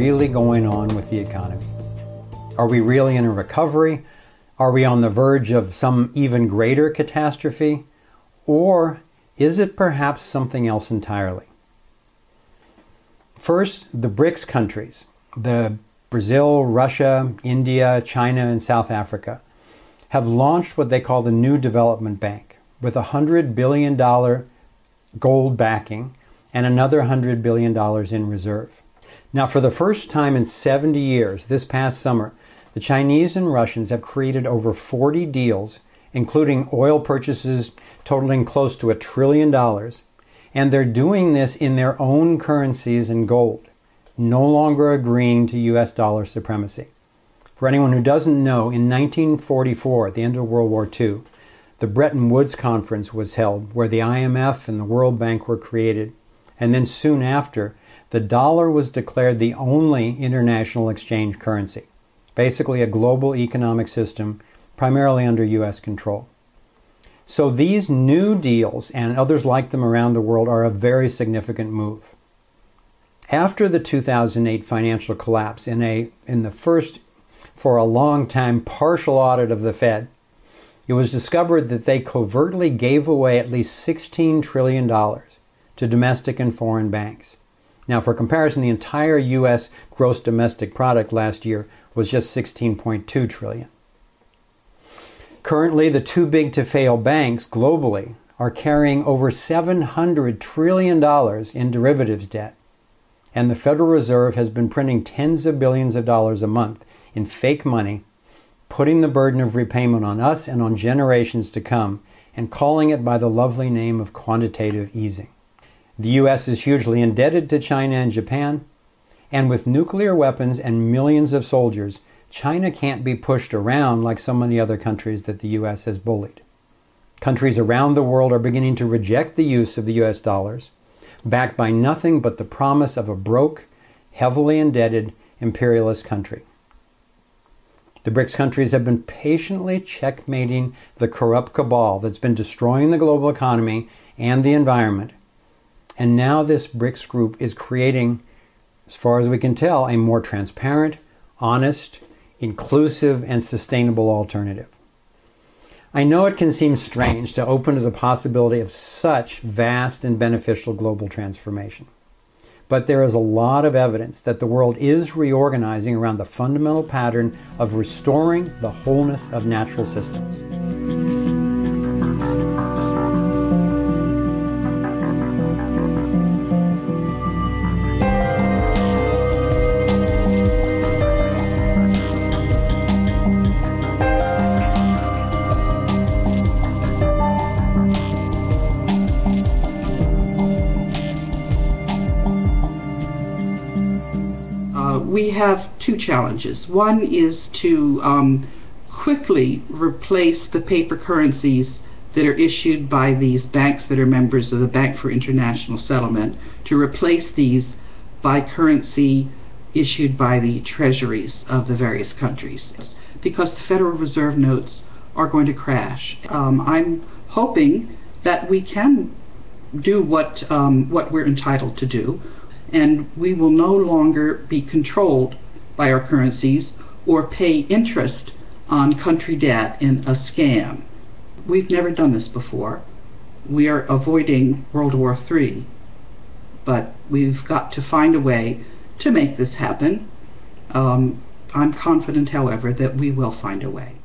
really going on with the economy? Are we really in a recovery? Are we on the verge of some even greater catastrophe? Or is it perhaps something else entirely? First, the BRICS countries, the Brazil, Russia, India, China, and South Africa, have launched what they call the New Development Bank with $100 billion gold backing and another $100 billion in reserve. Now, for the first time in 70 years, this past summer, the Chinese and Russians have created over 40 deals, including oil purchases totaling close to $1 trillion, and they're doing this in their own currencies in gold, no longer agreeing to US dollar supremacy. For anyone who doesn't know, in 1944, at the end of World War II, the Bretton Woods Conference was held, where the IMF and the World Bank were created, and then soon after, the dollar was declared the only international exchange currency, basically a global economic system primarily under US control. So these new deals, and others like them around the world, are a very significant move. After the 2008 financial collapse, in the first, for a long time, partial audit of the Fed, it was discovered that they covertly gave away at least $16 trillion to domestic and foreign banks. Now, for comparison, the entire U.S. gross domestic product last year was just $16.2 trillion. Currently, the too big to fail banks globally are carrying over $700 trillion in derivatives debt, and the Federal Reserve has been printing tens of billions of dollars a month in fake money, putting the burden of repayment on us and on generations to come, and calling it by the lovely name of quantitative easing. The U.S. is hugely indebted to China and Japan, and with nuclear weapons and millions of soldiers, China can't be pushed around like so many other countries that the U.S. has bullied. Countries around the world are beginning to reject the use of the U.S. dollars, backed by nothing but the promise of a broke, heavily indebted, imperialist country. The BRICS countries have been patiently checkmating the corrupt cabal that's been destroying the global economy and the environment. And now this BRICS group is creating, as far as we can tell, a more transparent, honest, inclusive, and sustainable alternative. I know it can seem strange to open to the possibility of such vast and beneficial global transformation. But there is a lot of evidence that the world is reorganizing around the fundamental pattern of restoring the wholeness of natural systems. We have two challenges. One is to quickly replace the paper currencies that are issued by these banks that are members of the Bank for International Settlement, to replace these by currency issued by the treasuries of the various countries, because the Federal Reserve notes are going to crash. I'm hoping that we can do what we're entitled to do, and we will no longer be controlled by our currencies or pay interest on country debt in a scam. We've never done this before. We are avoiding World War III, but we've got to find a way to make this happen. I'm confident, however, that we will find a way.